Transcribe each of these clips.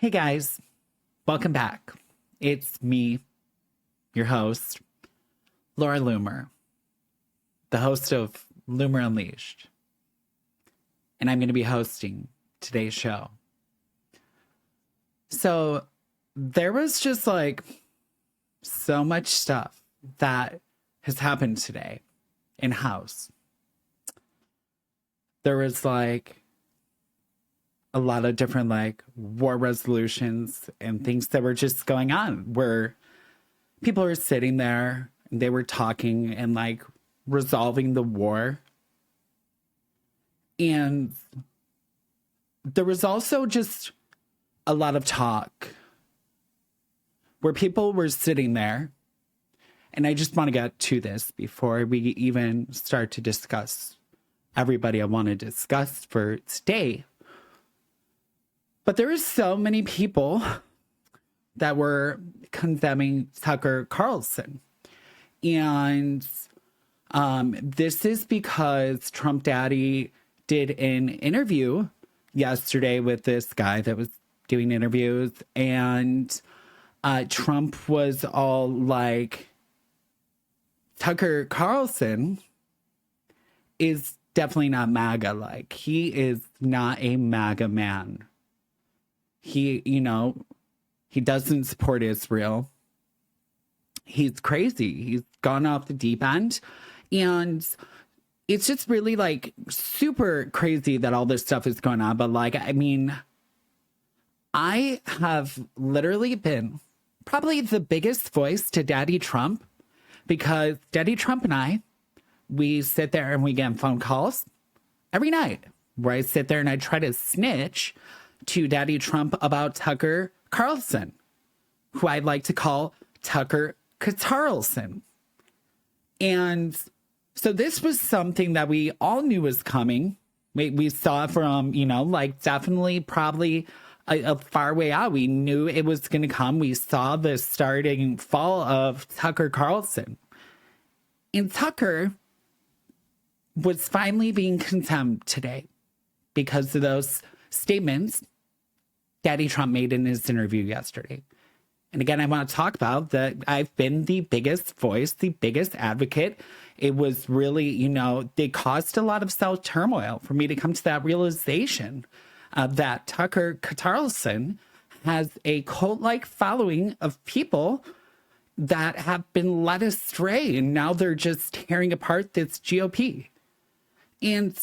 Hey guys, welcome back. It's me, your host, Laura Loomer, the host of Loomer Unleashed. And I'm going to be hosting today's show. So there was just like so much stuff that has happened today in house. There was like a lot of different like war resolutions and things that were just going on where people were sitting there and they were talking and like resolving the war. And there was also just a lot of talk where people were sitting there. And I just want to get to this before we even start to discuss everybody I want to discuss for today. But there were so many people that were condemning Tucker Carlson. And this is because Trump Daddy did an interview yesterday with this guy that was doing interviews. And Trump was all like, Tucker Carlson is definitely not MAGA. Like, he is not a MAGA man. He doesn't support Israel. He's crazy. He's gone off the deep end. And it's just really like super crazy that all this stuff is going on. But like, I mean, I have literally been probably the biggest voice to Daddy Trump because Daddy Trump and we sit there and we get phone calls every night where I sit there and I try to snitch to Daddy Trump about Tucker Carlson, who I'd like to call Tucker Carlson. And so this was something that we all knew was coming. We saw from, like definitely probably a far way out. We knew it was going to come. We saw the starting fall of Tucker Carlson. And Tucker was finally being condemned today because of those statements Daddy Trump made in his interview yesterday. And again, I want to talk about that I've been the biggest voice, the biggest advocate. It was really, it caused a lot of self-turmoil for me to come to that realization that Tucker Carlson has a cult-like following of people that have been led astray, and now they're just tearing apart this GOP. And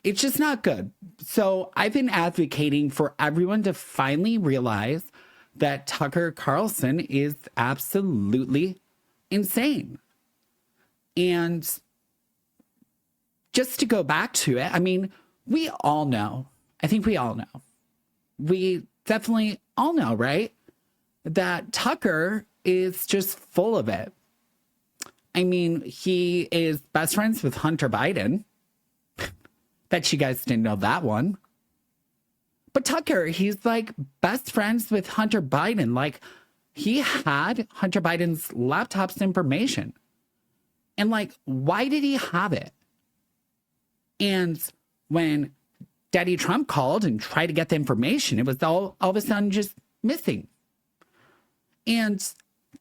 it's just not good. So I've been advocating for everyone to finally realize that Tucker Carlson is absolutely insane. And just to go back to it, I mean, we all know, I think we all know, we definitely all know, right? That Tucker is just full of it. I mean, he is best friends with Hunter Biden. Bet you guys didn't know that one. But Tucker, he's like best friends with Hunter Biden. Like, he had Hunter Biden's laptop's information. And like, why did he have it? And when Daddy Trump called and tried to get the information, it was all of a sudden just missing. And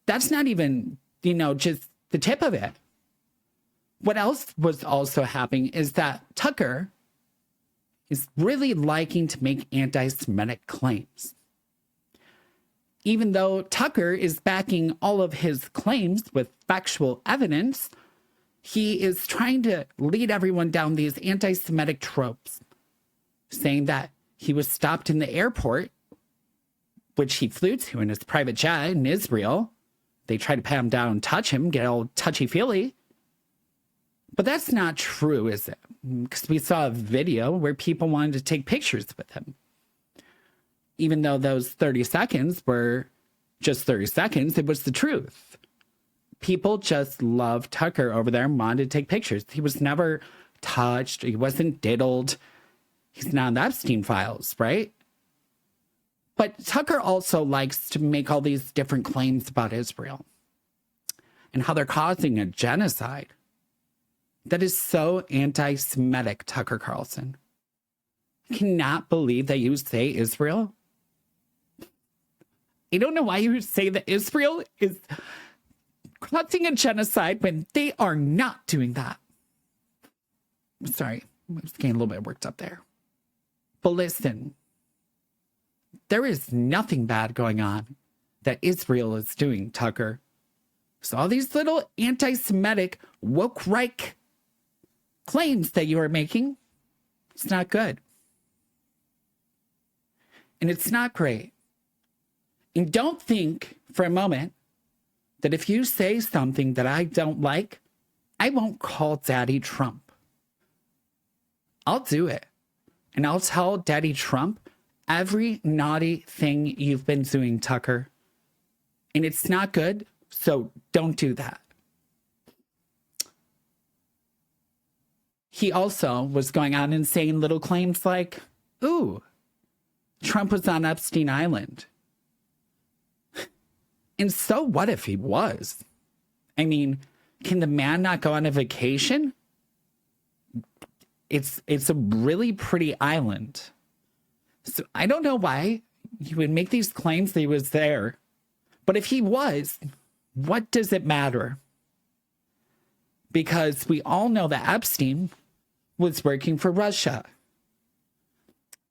that's not even, just the tip of it. What else was also happening is that Tucker is really liking to make anti-Semitic claims. Even though Tucker is backing all of his claims with factual evidence, he is trying to lead everyone down these anti-Semitic tropes, saying that he was stopped in the airport, which he flew to in his private jet in Israel. They tried to pat him down and touch him, get all touchy-feely. But that's not true, is it? Because we saw a video where people wanted to take pictures with him. Even though those 30 seconds were just 30 seconds, it was the truth. People just loved Tucker over there and wanted to take pictures. He was never touched. He wasn't diddled. He's not in the Epstein files, right? But Tucker also likes to make all these different claims about Israel and how they're causing a genocide. That is so anti-Semitic, Tucker Carlson. I cannot believe that you say Israel I don't know why you say that Israel is causing a genocide when they are not doing that. Sorry, I was getting a little bit worked up there. But listen, there is nothing bad going on that Israel is doing, Tucker. So all these little anti-Semitic, woke right claims that you are making, it's not good. And it's not great. And don't think for a moment that if you say something that I don't like, I won't call Daddy Trump. I'll do it. And I'll tell Daddy Trump every naughty thing you've been doing, Tucker. And it's not good, so don't do that. He also was going on and saying little claims like, ooh, Trump was on Epstein Island. And so what if he was? I mean, can the man not go on a vacation? It's a really pretty island. So I don't know why you would make these claims that he was there. But if he was, what does it matter? Because we all know that Epstein was working for Russia.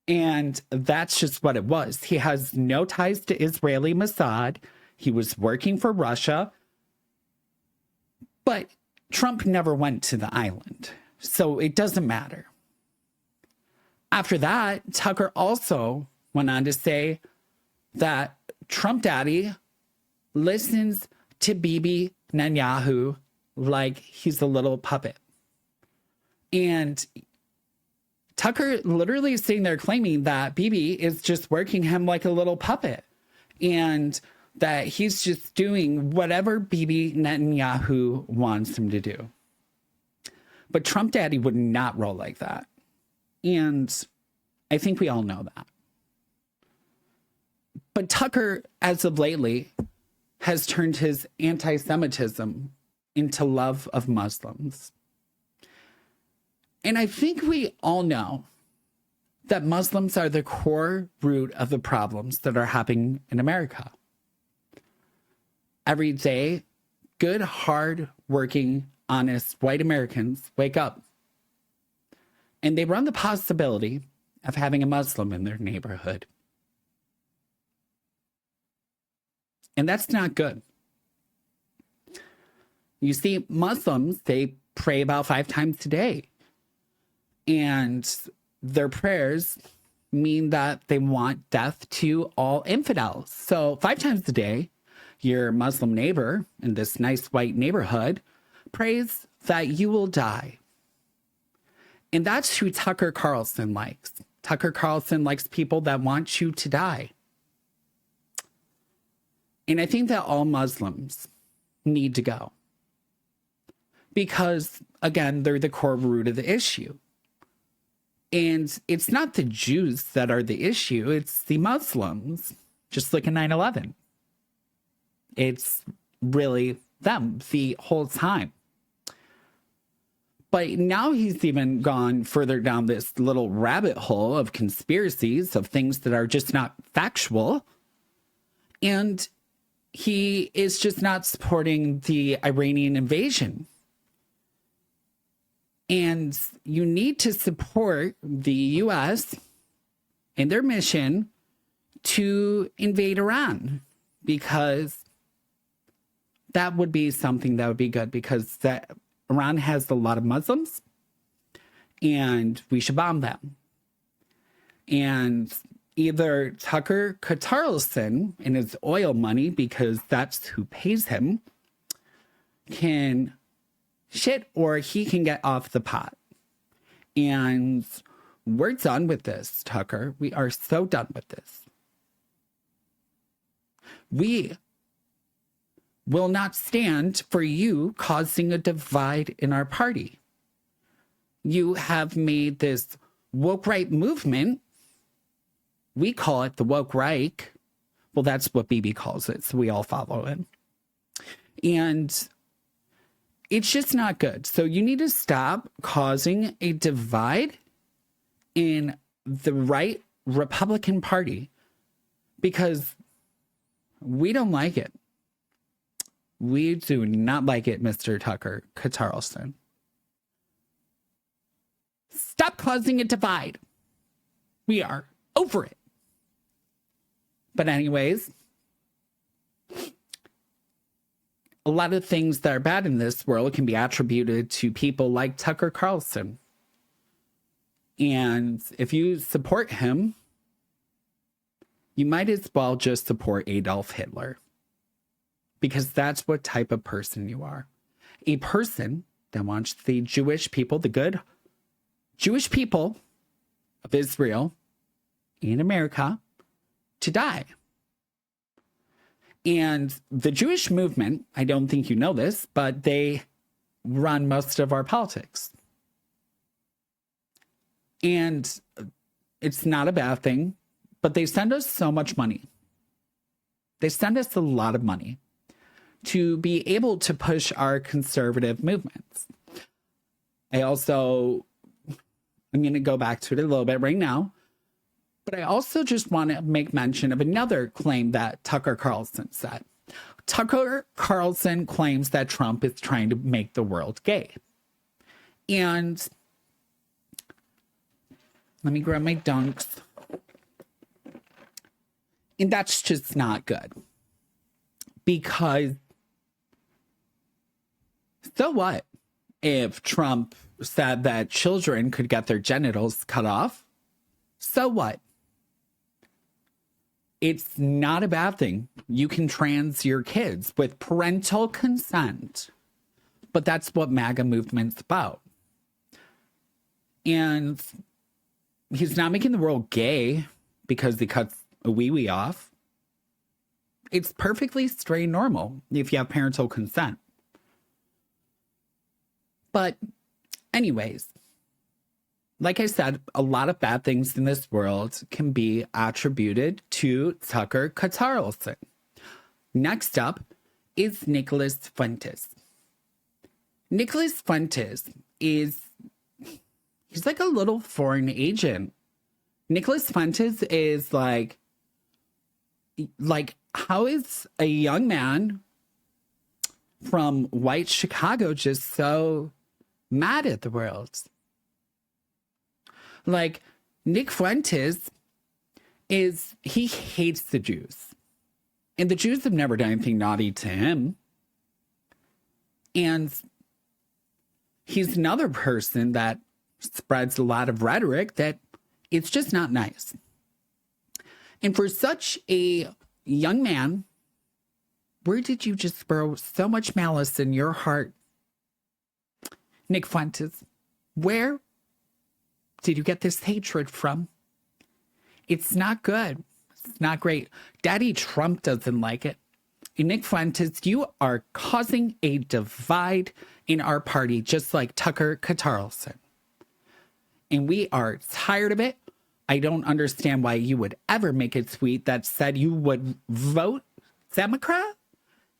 And that's just what it was. He has no ties to Israeli Mossad. He was working for Russia. But Trump never went to the island. So it doesn't matter. After that, Tucker also went on to say that Trump Daddy listens to Bibi Netanyahu like he's a little puppet. And Tucker literally is sitting there claiming that Bibi is just working him like a little puppet. And that he's just doing whatever Bibi Netanyahu wants him to do. But Trump Daddy would not roll like that. And I think we all know that. But Tucker, as of lately, has turned his anti-Semitism into love of Muslims. And I think we all know that Muslims are the core root of the problems that are happening in America. Every day, good, hard-working, honest white Americans wake up and they run the possibility of having a Muslim in their neighborhood. And that's not good. You see, Muslims, they pray about 5 times a day. And their prayers mean that they want death to all infidels. So 5 times a day, your Muslim neighbor in this nice white neighborhood prays that you will die. And that's who Tucker Carlson likes. Tucker Carlson likes people that want you to die. And I think that all Muslims need to go. Because, again, they're the core root of the issue. And it's not the Jews that are the issue, it's the Muslims. Just look at 9/11. It's really them the whole time. But now he's even gone further down this little rabbit hole of conspiracies, of things that are just not factual. And he is just not supporting the Iranian invasion. And you need to support the U.S. in their mission to invade Iran, because that would be something that would be good, because Iran has a lot of Muslims and we should bomb them. And either Tucker Carlson and his oil money, because that's who pays him, can shit, or he can get off the pot. And we're done with this, Tucker. We are so done with this. We will not stand for you causing a divide in our party. You have made this woke right movement. We call it the woke right. Well, that's what Bibi calls it, so we all follow him. And it's just not good. So you need to stop causing a divide in the right Republican Party, because We don't like it. We do not like it, Mr. Tucker Carlson. Stop causing a divide. We are over it. But anyways, a lot of things that are bad in this world can be attributed to people like Tucker Carlson. And if you support him, you might as well just support Adolf Hitler. Because that's what type of person you are. A person that wants the Jewish people, the good Jewish people of Israel in America, to die. And the Jewish movement, I don't think you know this, but they run most of our politics. And it's not a bad thing, but they send us so much money. They send us a lot of money to be able to push our conservative movements. I'm going to go back to it a little bit right now, but I also just want to make mention of another claim that Tucker Carlson said. Tucker Carlson claims that Trump is trying to make the world gay. And let me grab my dunks. And that's just not good. Because so what if Trump said that children could get their genitals cut off? So what? It's not a bad thing. You can trans your kids with parental consent. But that's what MAGA movement's about. And he's not making the world gay because he cuts a wee-wee off. It's perfectly straight normal if you have parental consent. But anyways, like I said, a lot of bad things in this world can be attributed to Tucker Carlson. Next up is Nicholas Fuentes. Nicholas Fuentes he's like a little foreign agent. Nicholas Fuentes is like, how is a young man from white Chicago just so mad at the world? Like, Nick Fuentes he hates the Jews. And the Jews have never done anything naughty to him. And he's another person that spreads a lot of rhetoric that it's just not nice. And for such a young man, where did you just throw so much malice in your heart? Nick Fuentes, where did you get this hatred from? It's not good. It's not great. Daddy Trump doesn't like it. And Nick Fuentes, you are causing a divide in our party, just like Tucker Carlson. And we are tired of it. I don't understand why you would ever make a tweet that said you would vote Democrat.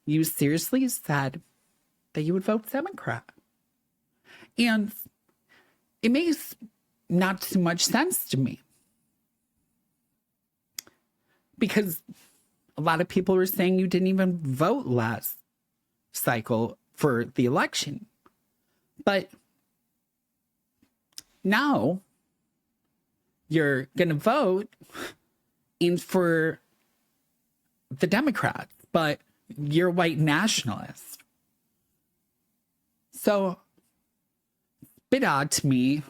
You seriously said that you would vote Democrat. And it makes not too much sense to me. Because a lot of people were saying you didn't even vote last cycle for the election. But now you're going to vote in for the Democrats, but you're a white nationalist. So, a bit odd to me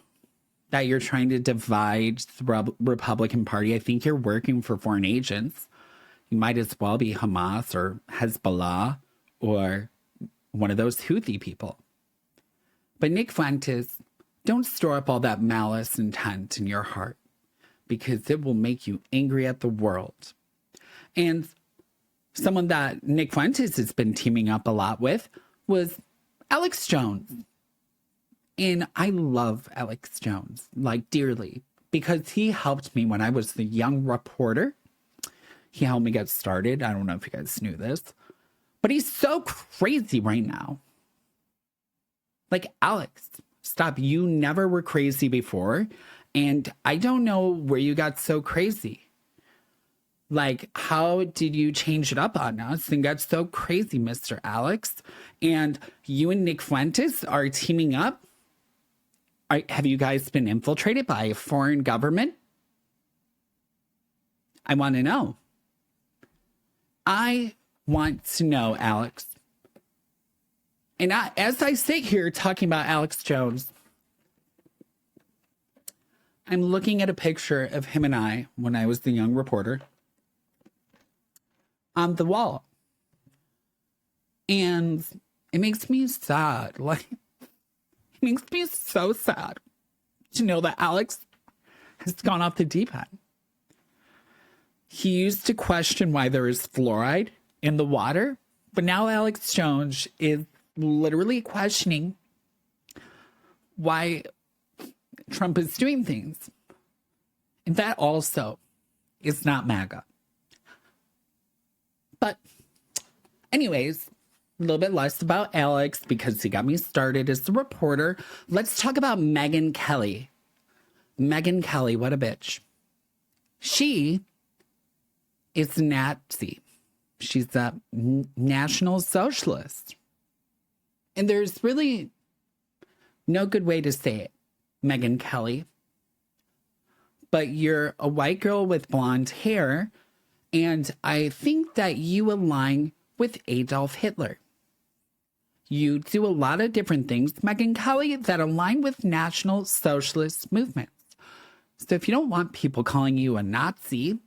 that you're trying to divide the Republican Party. I think you're working for foreign agents. You might as well be Hamas or Hezbollah or one of those Houthi people. But Nick Fuentes, don't store up all that malice intent in your heart, because it will make you angry at the world. And someone that Nick Fuentes has been teaming up a lot with was Alex Jones. And I love Alex Jones, like, dearly, because he helped me when I was the young reporter. He helped me get started. I don't know if you guys knew this, but he's so crazy right now. Like, Alex, stop. You never were crazy before. And I don't know where you got so crazy. Like, how did you change it up on us and get so crazy, Mr. Alex? And you and Nick Fuentes are teaming up? Have you guys been infiltrated by a foreign government? I want to know. I want to know, Alex. And as I sit here talking about Alex Jones, I'm looking at a picture of him and I when I was the young reporter on the wall. And it makes me sad. Like, it makes me so sad to know that Alex has gone off the deep end. He used to question why there is fluoride in the water, but now Alex Jones is literally questioning why Trump is doing things. And that also is not MAGA. But anyways, a little bit less about Alex because he got me started as the reporter. Let's talk about Megyn Kelly. Megyn Kelly, what a bitch. She is Nazi. She's a National Socialist. And there's really no good way to say it, Megyn Kelly. But you're a white girl with blonde hair, and I think that you align with Adolf Hitler. You do a lot of different things, Megyn Kelly, that align with National Socialist movements. So if you don't want people calling you a Nazi,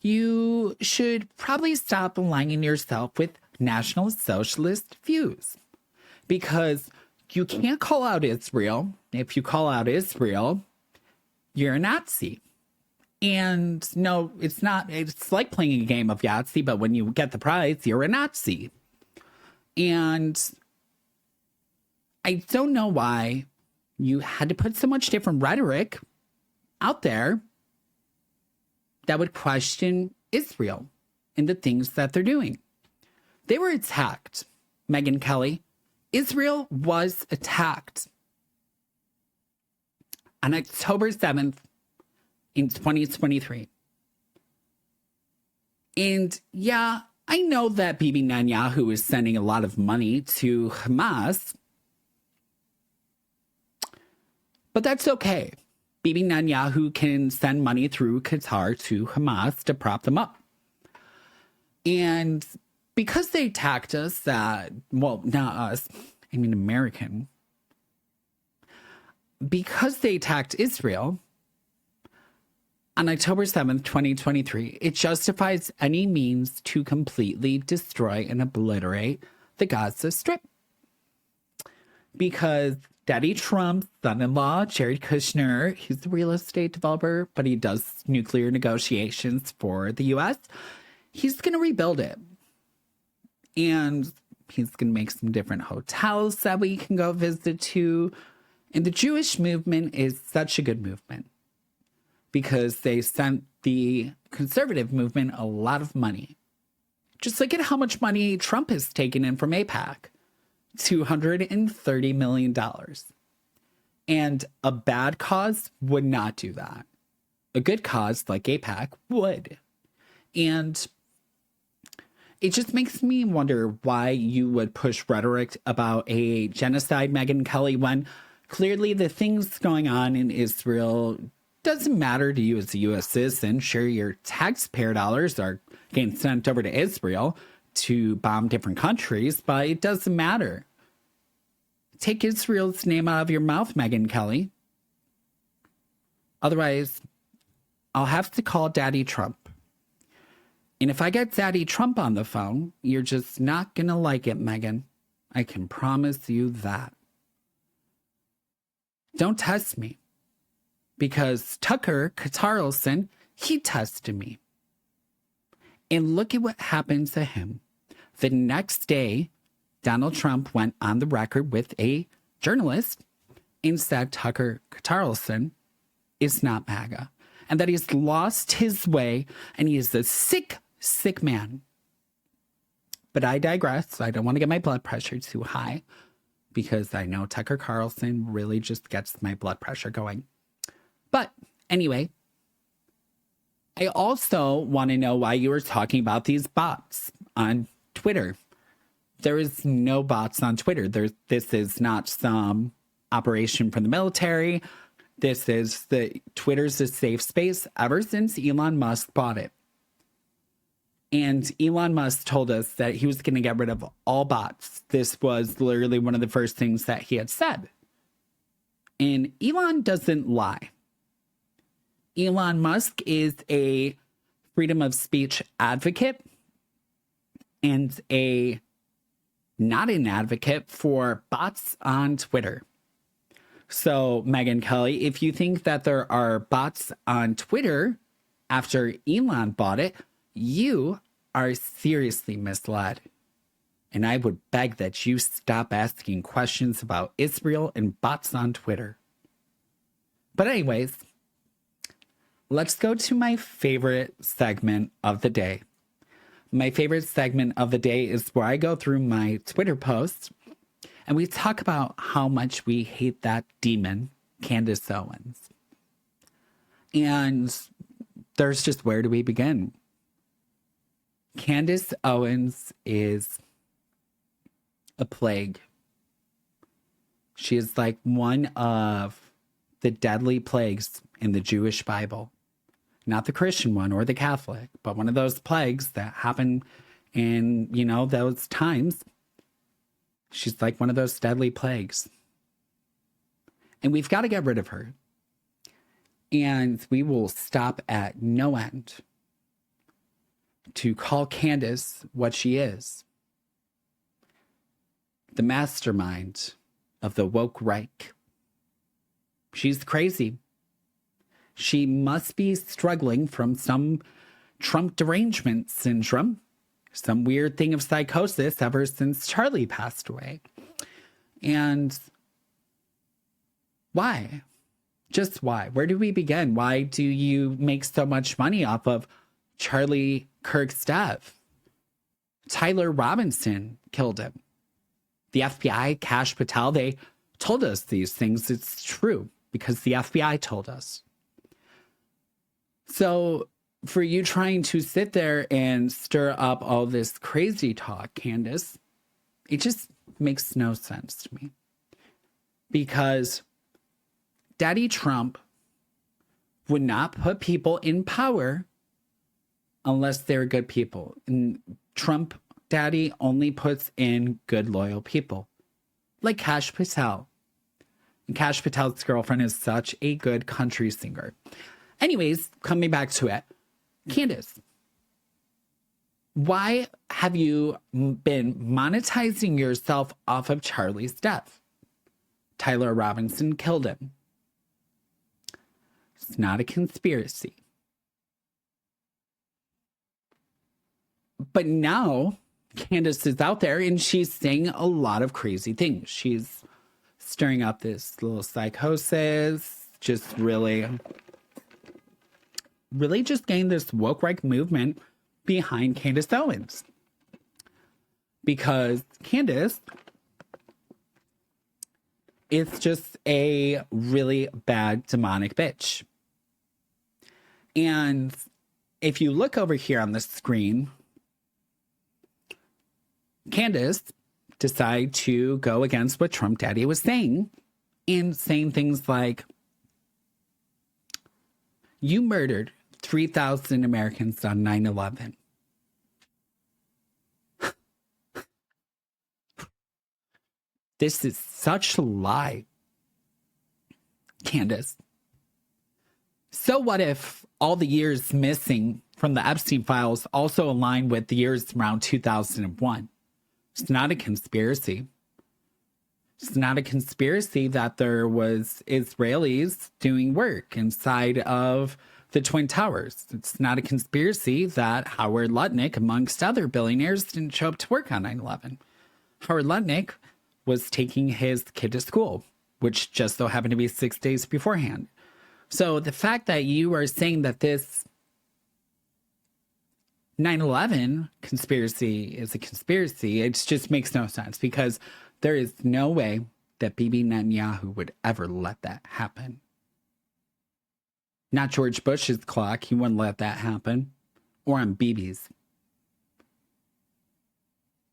you should probably stop aligning yourself with National Socialist views. Because you can't call out Israel. If you call out Israel, you're a Nazi. And no, it's not. It's like playing a game of Yahtzee, but when you get the prize, you're a Nazi. And I don't know why you had to put so much different rhetoric out there that would question Israel and the things that they're doing. They were attacked, Megyn Kelly. Israel was attacked on October 7th in 2023. And yeah, I know that Bibi Netanyahu is sending a lot of money to Hamas, but that's okay. Bibi Netanyahu can send money through Qatar to Hamas to prop them up. And because they attacked us, well, not us, I mean American, because they attacked Israel on October 7th, 2023, it justifies any means to completely destroy and obliterate the Gaza Strip. Because Daddy Trump's son-in-law, Jared Kushner, he's a real estate developer, but he does nuclear negotiations for the U.S., he's going to rebuild it. And he's going to make some different hotels that we can go visit to. And the Jewish movement is such a good movement because they sent the conservative movement a lot of money. Just look at how much money Trump has taken in from AIPAC. $230 million. And a bad cause would not do that. A good cause like AIPAC would. And it just makes me wonder why you would push rhetoric about a genocide, Megyn Kelly, when clearly the things going on in Israel doesn't matter to you as a U.S. citizen. Sure, your taxpayer dollars are getting sent over to Israel to bomb different countries, but it doesn't matter. Take Israel's name out of your mouth, Megyn Kelly. Otherwise, I'll have to call Daddy Trump. And if I get Daddy Trump on the phone, you're just not going to like it, Megyn. I can promise you that. Don't test me. Because Tucker Carlson, he tested me. And look at what happened to him. The next day, Donald Trump went on the record with a journalist and said Tucker Carlson is not MAGA. And that he's lost his way and he is a sick, sick man. But I digress. I don't want to get my blood pressure too high because I know Tucker Carlson really just gets my blood pressure going. But anyway, I also want to know why you were talking about these bots on Twitter. There is no bots on Twitter. This is not some operation from the military. Twitter's a safe space ever since Elon Musk bought it. And Elon Musk told us that he was going to get rid of all bots. This was literally one of the first things that he had said. And Elon doesn't lie. Elon Musk is a freedom of speech advocate and not an advocate for bots on Twitter. So, Megan Kelly, if you think that there are bots on Twitter after Elon bought it, you are seriously misled. And I would beg that you stop asking questions about Israel and bots on Twitter. But anyways, let's go to my favorite segment of the day. My favorite segment of the day is where I go through my Twitter posts and we talk about how much we hate that demon, Candace Owens. And there's just, where do we begin? Candace Owens is a plague. She is like one of the deadly plagues in the Jewish Bible. Not the Christian one or the Catholic, but one of those plagues that happen in, those times. She's like one of those deadly plagues. And we've got to get rid of her. And we will stop at no end to call Candace what she is. The mastermind of the woke Reich. She's crazy. She must be struggling from some Trump derangement syndrome, some weird thing of psychosis ever since Charlie passed away. And why? Just why? Where do we begin? Why do you make so much money off of Charlie Kirk's death? Tyler Robinson killed him. The FBI, Kash Patel, they told us these things. It's true because the FBI told us. So for you trying to sit there and stir up all this crazy talk, Candace, it just makes no sense to me. Because Daddy Trump would not put people in power unless they're good people. And Trump Daddy only puts in good, loyal people. Like Kash Patel. And Kash Patel's girlfriend is such a good country singer. Anyways, coming back to it. Candace, why have you been monetizing yourself off of Charlie's death? Tyler Robinson killed him. It's not a conspiracy. But now Candace is out there and she's saying a lot of crazy things. She's stirring up this little psychosis, just really just getting this woke right movement behind Candace Owens. Because Candace is just a really bad demonic bitch. And if you look over here on the screen, Candace decided to go against what Trump Daddy was saying and saying things like, you murdered 3,000 Americans on 9/11. This is such a lie, Candace. So what if all the years missing from the Epstein files also align with the years around 2001? It's not a conspiracy. It's not a conspiracy that there was Israelis doing work inside of the Twin Towers. It's not a conspiracy that Howard Lutnick, amongst other billionaires, didn't show up to work on 9/11. Howard Lutnick was taking his kid to school, which just so happened to be 6 days beforehand. So the fact that you are saying that this 9/11 conspiracy is a conspiracy, it just makes no sense, because there is no way that Bibi Netanyahu would ever let that happen. Not George Bush's clock. He wouldn't let that happen. Or on BB's.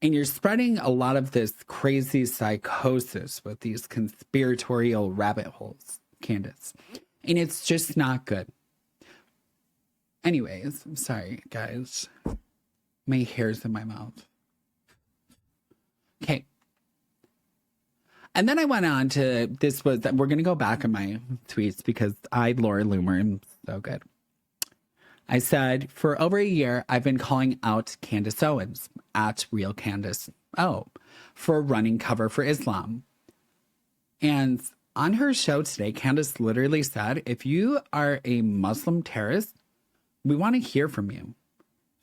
And you're spreading a lot of this crazy psychosis with these conspiratorial rabbit holes, Candace. And it's just not good. Anyways, I'm sorry, guys. My hair's in my mouth. Okay. And then I went on to, we're going to go back in my tweets because Laura Loomer, am so good. I said, for over a year, I've been calling out Candace Owens, at Real Candace O, for running cover for Islam. And on her show today, Candace literally said, if you are a Muslim terrorist, we want to hear from you.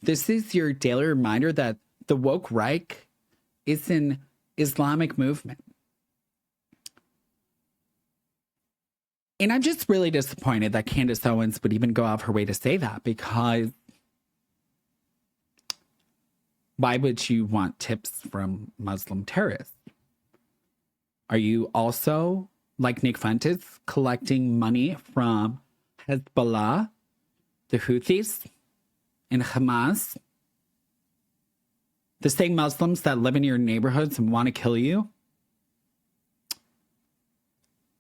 This is your daily reminder that the woke Reich is an Islamic movement. And I'm just really disappointed that Candace Owens would even go out of her way to say that, because why would you want tips from Muslim terrorists? Are you also, like Nick Fuentes, collecting money from Hezbollah, the Houthis, and Hamas? The same Muslims that live in your neighborhoods and want to kill you?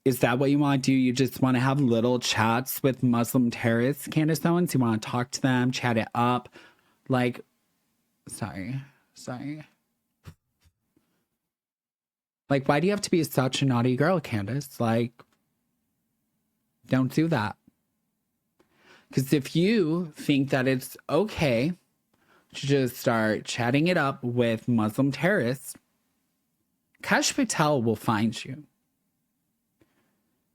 Is that what you want to do? You just want to have little chats with Muslim terrorists, Candace Owens? You want to talk to them, chat it up? Like, sorry. Like, why do you have to be such a naughty girl, Candace? Like, don't do that. Because if you think that it's okay to just start chatting it up with Muslim terrorists, Kash Patel will find you.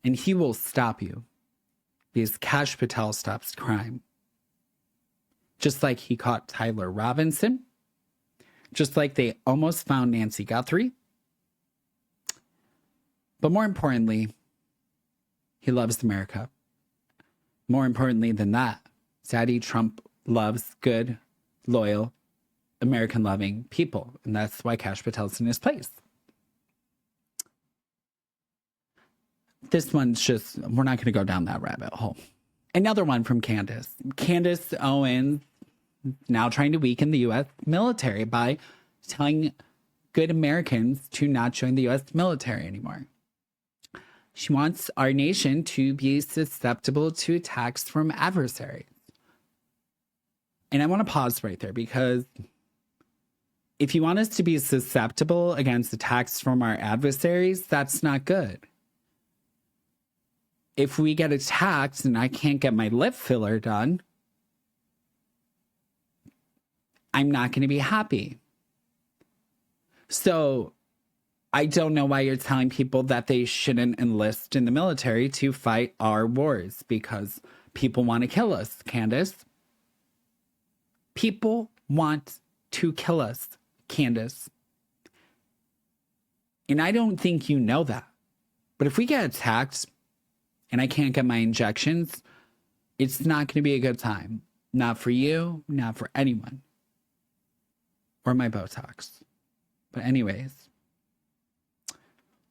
And he will stop you, because Kash Patel stops crime. Just like he caught Tyler Robinson. Just like they almost found Nancy Guthrie. But more importantly, he loves America. More importantly than that, Daddy Trump loves good, loyal, American-loving people. And that's why Kash Patel's in his place. This one's just, we're not going to go down that rabbit hole. Another one from Candace. Candace Owens now trying to weaken the U.S. military by telling good Americans to not join the U.S. military anymore. She wants our nation to be susceptible to attacks from adversaries. And I want to pause right there, because if you want us to be susceptible against attacks from our adversaries, that's not good. If we get attacked and I can't get my lip filler done, I'm not going to be happy. So I don't know why you're telling people that they shouldn't enlist in the military to fight our wars, because people want to kill us, Candace. People want to kill us, Candace. And I don't think you know that. But if we get attacked and I can't get my injections, it's not going to be a good time. Not for you, not for anyone. Or my Botox. But anyways,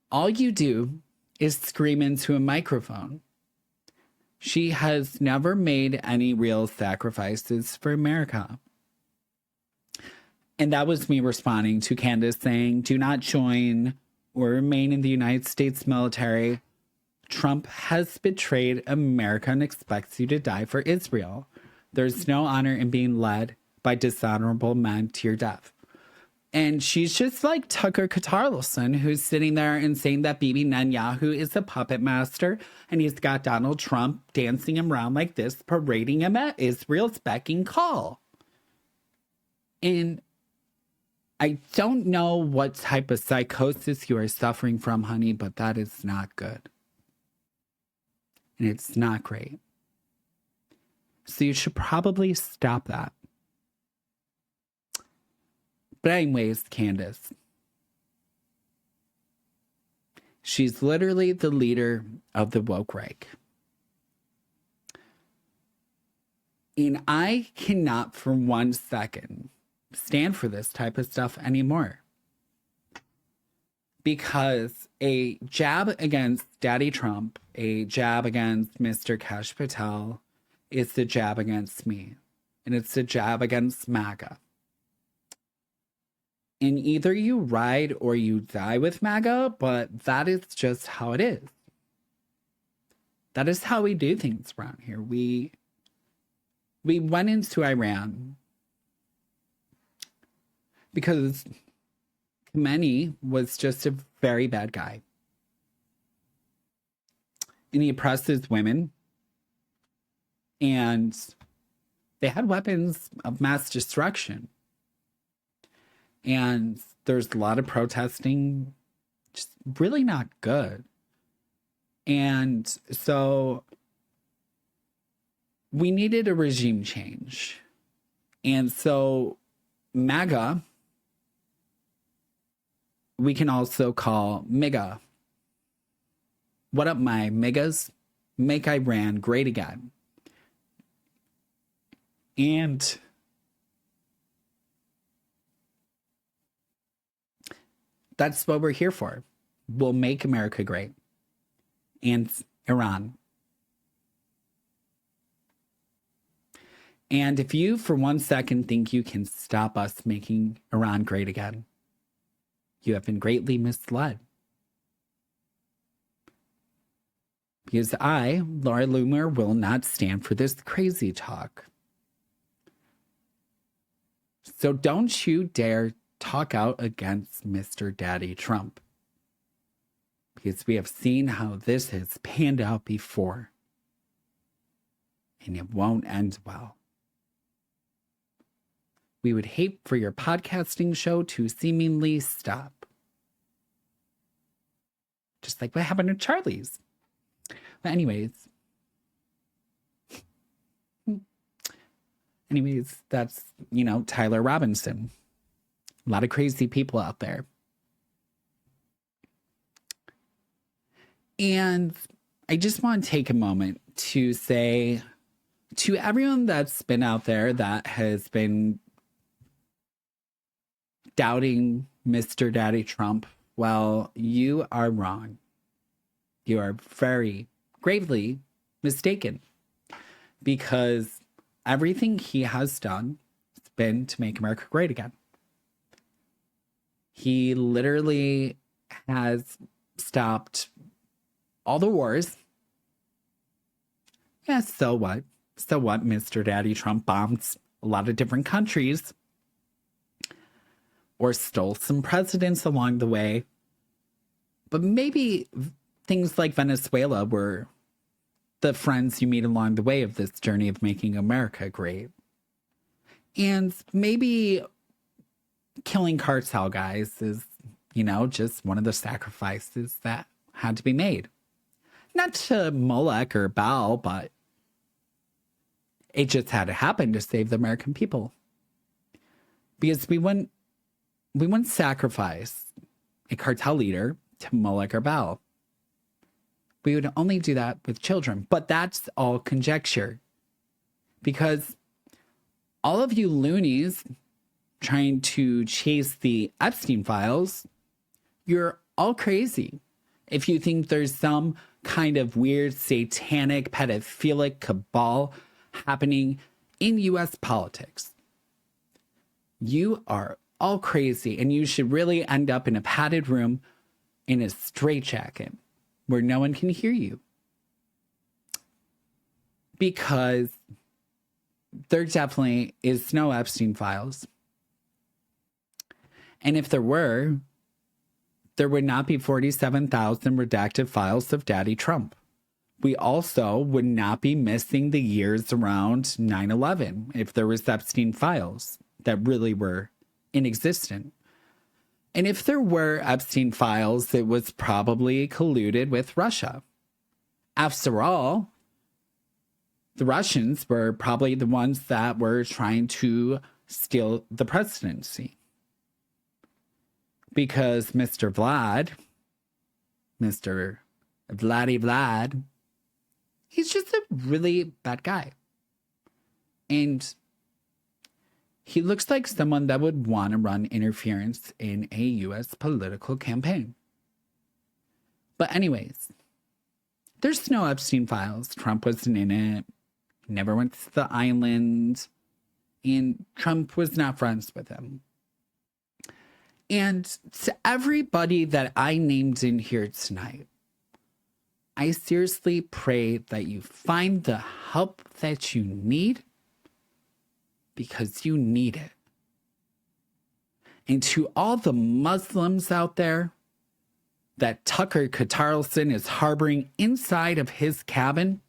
all you do is scream into a microphone. She has never made any real sacrifices for America. And that was me responding to Candace saying, do not join or remain in the United States military. Trump has betrayed America and expects you to die for Israel. There's no honor in being led by dishonorable men to your death. And she's just like Tucker Carlson, who's sitting there and saying that Bibi Netanyahu is a puppet master, and he's got Donald Trump dancing him around like this, parading him at Israel's beck and call. And I don't know what type of psychosis you are suffering from, honey, but that is not good. And it's not great. So you should probably stop that. But anyways, Candace. She's literally the leader of the woke Reich. And I cannot for 1 second stand for this type of stuff anymore. Because a jab against Daddy Trump, a jab against Mr. Kash Patel, it's a jab against me. And it's a jab against Maga. And either you ride or you die with Maga, but that is just how it is. That is how we do things around here. We went into Iran because Khomeini was just a very bad guy. And he oppresses women. And they had weapons of mass destruction. And there's a lot of protesting, just really not good. And so we needed a regime change. And so Maga, we can also call Maga. What up, my Magas? Make Iran great again. And that's what we're here for. We'll make America great. And Iran. And if you, for 1 second, think you can stop us making Iran great again, you have been greatly misled. Because I, Laura Loomer, will not stand for this crazy talk. So don't you dare talk out against Mr. Daddy Trump. Because we have seen how this has panned out before. And it won't end well. We would hate for your podcasting show to seemingly stop. Just like what happened to Charlie's. But anyways, that's, Tyler Robinson. A lot of crazy people out there. And I just want to take a moment to say to everyone that's been out there that has been doubting Mr. Daddy Trump, well, you are wrong. You are very gravely mistaken, because everything he has done has been to make America great again. He literally has stopped all the wars. Yeah, so what? So what? Mr. Daddy Trump bombed a lot of different countries or stole some presidents along the way. But maybe things like Venezuela were the friends you meet along the way of this journey of making America great. And maybe killing cartel guys is, just one of the sacrifices that had to be made. Not to Molech or Baal, but it just had to happen to save the American people. Because we wouldn't sacrifice a cartel leader to Molech or Baal. We would only do that with children. But that's all conjecture. Because all of you loonies trying to chase the Epstein files, you're all crazy. If you think there's some kind of weird satanic pedophilic cabal happening in U.S. politics, you are all crazy, and you should really end up in a padded room in a straitjacket where no one can hear you. Because there definitely is no Epstein files. And if there were, there would not be 47,000 redacted files of Daddy Trump. We also would not be missing the years around 9/11 if there was Epstein files that really were inexistent. And if there were Epstein files, it was probably colluded with Russia. After all, the Russians were probably the ones that were trying to steal the presidency. Because Mr. Vlad, he's just a really bad guy. And he looks like someone that would want to run interference in a U.S. political campaign. But anyways, there's no Epstein files. Trump wasn't in it. never went to the island, and Trump was not friends with him. And to everybody that I named in here tonight, I seriously pray that you find the help that you need, because you need it. And to all the Muslims out there that Tucker Carlson is harboring inside of his cabin,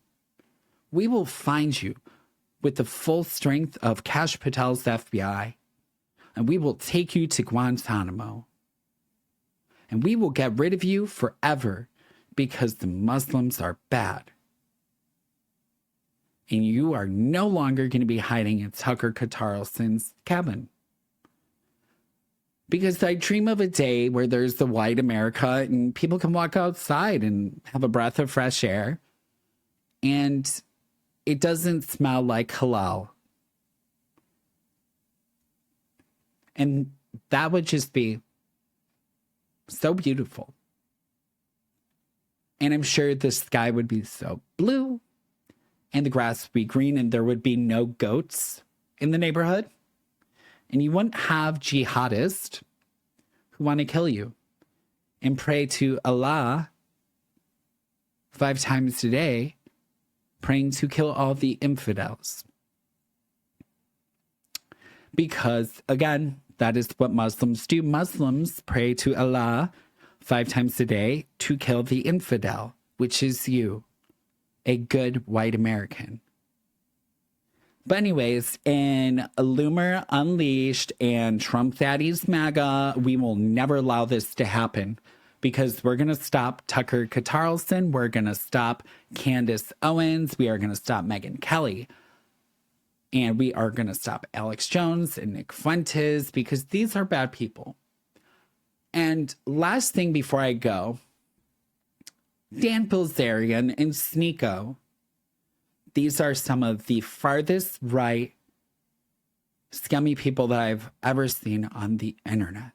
we will find you with the full strength of Kash Patel's FBI, and we will take you to Guantanamo. And we will get rid of you forever, because the Muslims are bad. And you are no longer going to be hiding in Tucker Carlson's cabin. Because I dream of a day where there's the white America and people can walk outside and have a breath of fresh air. And it doesn't smell like halal. And that would just be so beautiful. And I'm sure the sky would be so blue and the grass would be green and there would be no goats in the neighborhood. And you wouldn't have jihadists who want to kill you and pray to Allah 5 times a day, praying to kill all the infidels. Because, again, that is what Muslims do. Muslims pray to Allah 5 times a day to kill the infidel, which is you, a good white American. But anyways, in Loomer Unleashed and Trump Daddy's Maga, we will never allow this to happen, because we're going to stop Tucker Carlson. We're going to stop Candace Owens. We are going to stop Megyn Kelly. And we are going to stop Alex Jones and Nick Fuentes, because these are bad people. And last thing before I go, Dan Bilzerian and Sneeko. These are some of the farthest right scummy people that I've ever seen on the internet.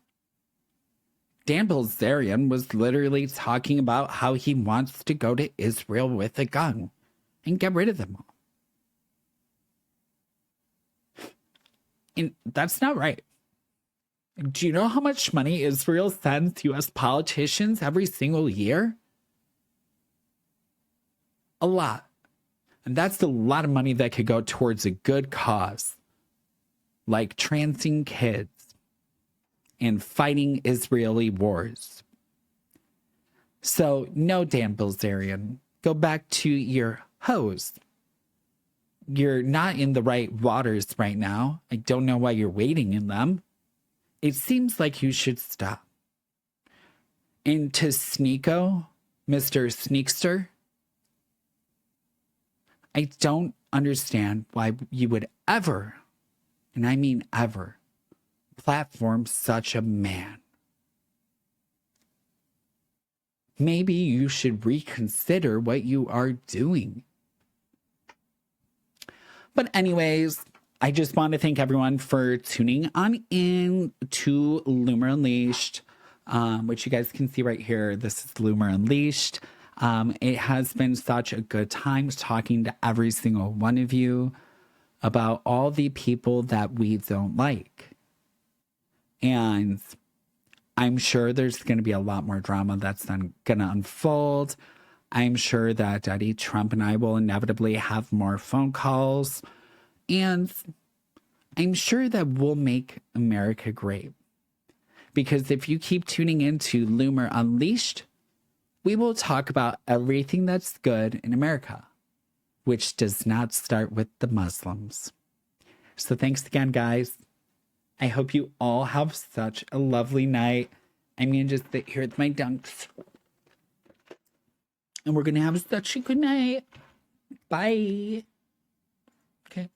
Dan Bilzerian was literally talking about how he wants to go to Israel with a gun and get rid of them all. And that's not right. Do you know how much money Israel sends U.S. politicians every single year? A lot. And that's a lot of money that could go towards a good cause, like transing kids and fighting Israeli wars. So, no, Dan Bilzerian, go back to your hose. You're not in the right waters right now. I don't know why you're wading in them. It seems like you should stop. And to Sneeko, Mr. Sneakster, I don't understand why you would ever, and I mean ever, platform such a man. Maybe you should reconsider what you are doing. But anyways, I just want to thank everyone for tuning on in to Loomer Unleashed, which you guys can see right here. This is Loomer Unleashed. It has been such a good time talking to every single one of you about all the people that we don't like. And I'm sure there's going to be a lot more drama that's going to unfold. I'm sure that Daddy Trump and I will inevitably have more phone calls. And I'm sure that we'll make America great. Because if you keep tuning into Loomer Unleashed, we will talk about everything that's good in America, which does not start with the Muslims. So thanks again, guys. I hope you all have such a lovely night. I'm going to just sit here with my dunks. And we're going to have such a good night. Bye. Okay.